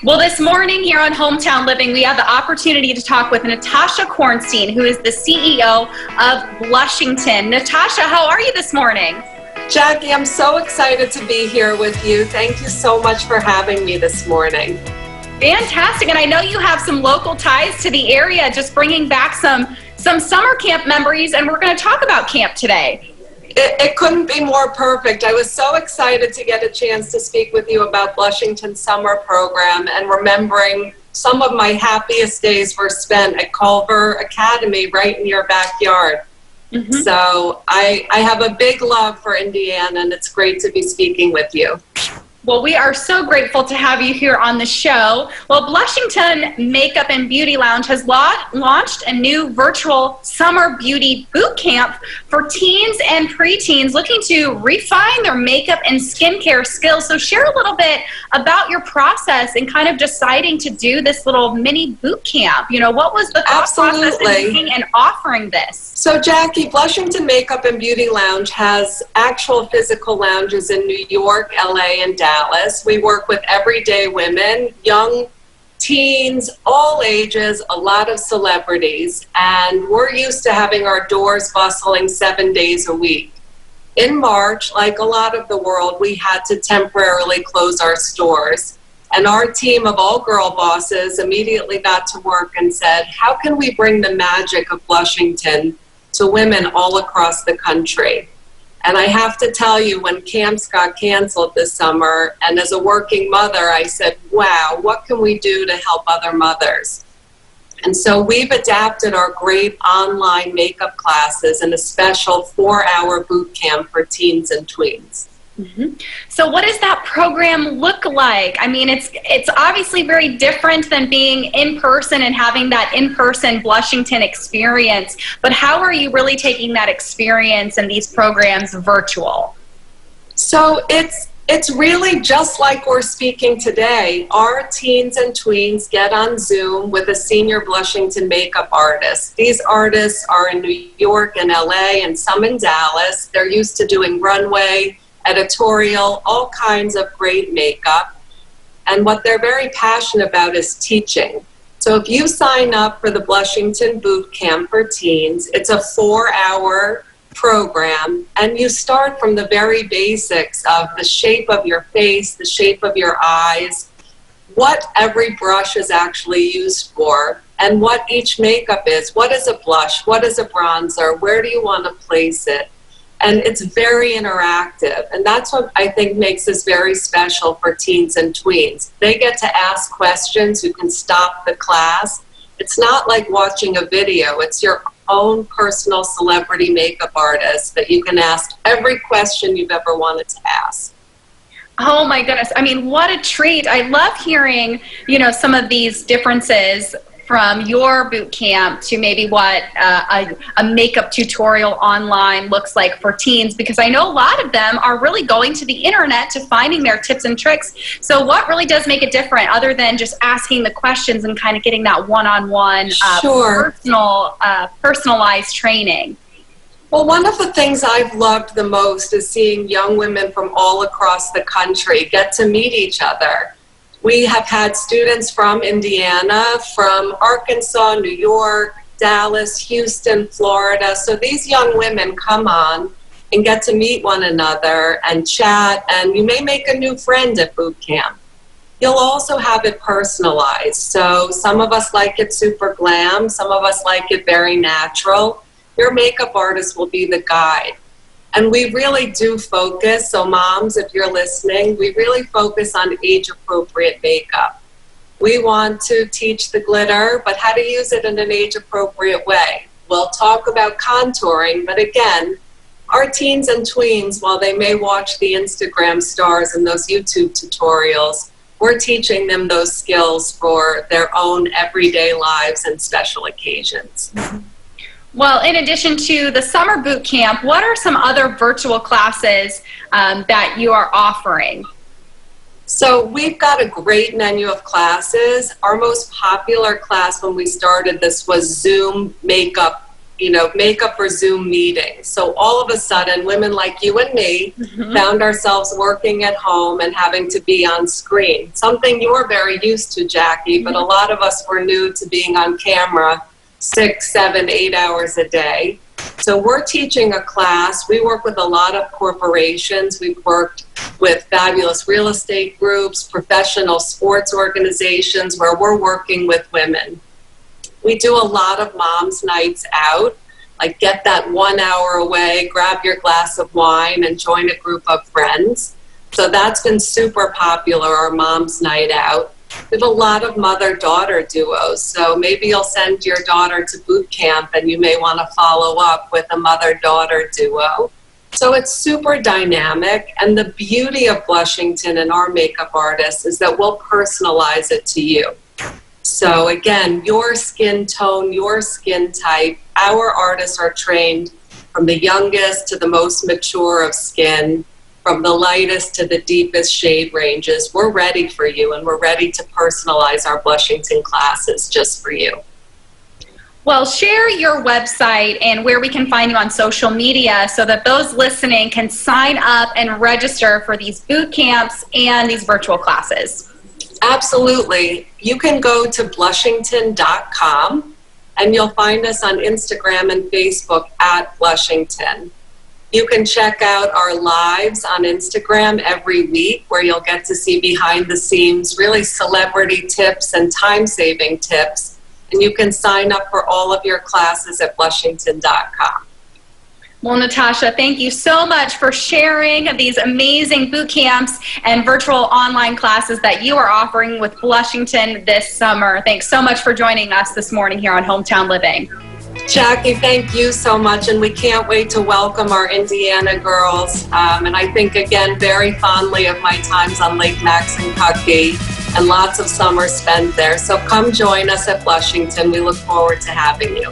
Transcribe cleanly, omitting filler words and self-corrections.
Well, this morning here on Hometown Living, we have the opportunity to talk with Natasha Cornstein, who is the CEO of Blushington. Natasha, how are you this morning? Jackie, I'm so excited to be here with you. Thank you so much for having me this morning. Fantastic. And I know you have some local ties to the area, just bringing back some summer camp memories, and we're going to talk about camp today. It couldn't be more perfect. I was so excited to get a chance to speak with you about Blushington's summer program and remembering some of my happiest days were spent at Culver Academy right in your backyard. So I have a big love for Indiana, and it's great to be speaking with you. Well, we are so grateful to have you here on the show. Well, Blushington Makeup and Beauty Lounge has launched a new virtual summer beauty boot camp for teens and preteens looking to refine their makeup and skincare skills. So share a little bit about your process and kind of deciding to do this little mini boot camp. You know, what was the thought process in making and offering this? So Jackie, Blushington Makeup and Beauty Lounge has actual physical lounges in New York, LA, and Dallas. We work with everyday women, young teens, all ages, a lot of celebrities, and we're used to having our doors bustling 7 days a week. In March, like a lot of the world, we had to temporarily close our stores. And our team of all girl bosses immediately got to work and said, how can we bring the magic of Blushington to women all across the country? And I have to tell you, when camps got canceled this summer, and as a working mother, I said, wow, what can we do to help other mothers? And so we've adapted our great online makeup classes in a special 4-hour boot camp for teens and tweens. So what does that program look like? I mean, it's obviously very different than being in person and having that in-person Blushington experience, but how are you really taking that experience and these programs virtual? So it's really just like we're speaking today. Our teens and tweens get on Zoom with a senior Blushington makeup artist. These artists are in New York and LA and some in Dallas. They're used to doing runway, editorial, all kinds of great makeup. And what they're very passionate about is teaching. So if you sign up for the Blushington Boot Camp for teens, it's a 4-hour program, and you start from the very basics of the shape of your face, the shape of your eyes, what every brush is actually used for, and what each makeup is. What is a blush? What is a bronzer? Where do you want to place it? And it's very interactive, and that's what I think makes this very special for teens and tweens. They get to ask questions. You can stop the class. It's not like watching a video. It's your own personal celebrity makeup artist that you can ask every question you've ever wanted to ask. Oh my goodness. I mean, what a treat. I love hearing, you know, some of these differences from your boot camp to maybe what a makeup tutorial online looks like for teens, because I know a lot of them are really going to the internet to finding their tips and tricks. So what really does make it different other than just asking the questions and kind of getting that one-on-one personalized training? Well, one of the things I've loved the most is seeing young women from all across the country get to meet each other. We have had students from Indiana, from Arkansas, New York, Dallas, Houston, Florida. So these young women come on and get to meet one another and chat, and you may make a new friend at boot camp. You'll also have it personalized. So some of us like it super glam, some of us like it very natural. Your makeup artist will be the guide. And we really do focus, so moms, if you're listening, we really focus on age-appropriate makeup. We want to teach the glitter, but how to use it in an age-appropriate way. We'll talk about contouring, but again, our teens and tweens, while they may watch the Instagram stars and those YouTube tutorials, we're teaching them those skills for their own everyday lives and special occasions. Well, in addition to the summer boot camp, what are some other virtual classes that you are offering? So we've got a great menu of classes. Our most popular class when we started this was Zoom makeup makeup for Zoom meetings. So all of a sudden, women like you and me found ourselves working at home and having to be on screen. Something you're very used to, Jackie, but a lot of us were new to being on camera 6, 7, 8 hours a day. So we're teaching a class. We work with a lot of corporations. We've worked with fabulous real estate groups, professional sports organizations where we're working with women. We do a lot of moms' nights out, like get that 1 hour away, grab your glass of wine and join a group of friends. So that's been super popular, our mom's night out. We have a lot of mother-daughter duos, so maybe you'll send your daughter to Bootcamp and you may want to follow up with a mother-daughter duo. So it's super dynamic, and the beauty of Blushington and our makeup artists is that we'll personalize it to you. So again, your skin tone, your skin type, our artists are trained from the youngest to the most mature of skin, from the lightest to the deepest shade ranges. We're ready for you, and we're ready to personalize our Blushington classes just for you. Well, share your website and where we can find you on social media so that those listening can sign up and register for these boot camps and these virtual classes. Absolutely. You can go to blushington.com and you'll find us on Instagram and Facebook at Blushington. You can check out our lives on Instagram every week where you'll get to see behind the scenes, really celebrity tips and time-saving tips. And you can sign up for all of your classes at blushington.com. Well, Natasha, thank you so much for sharing these amazing boot camps and virtual online classes that you are offering with Blushington this summer. Thanks so much for joining us this morning here on Hometown Living. Jackie, thank you so much, and we can't wait to welcome our Indiana girls. And I think, again, very fondly of my times on Lake Maxinkuckee and lots of summers spent there. So come join us at Blushington. We look forward to having you.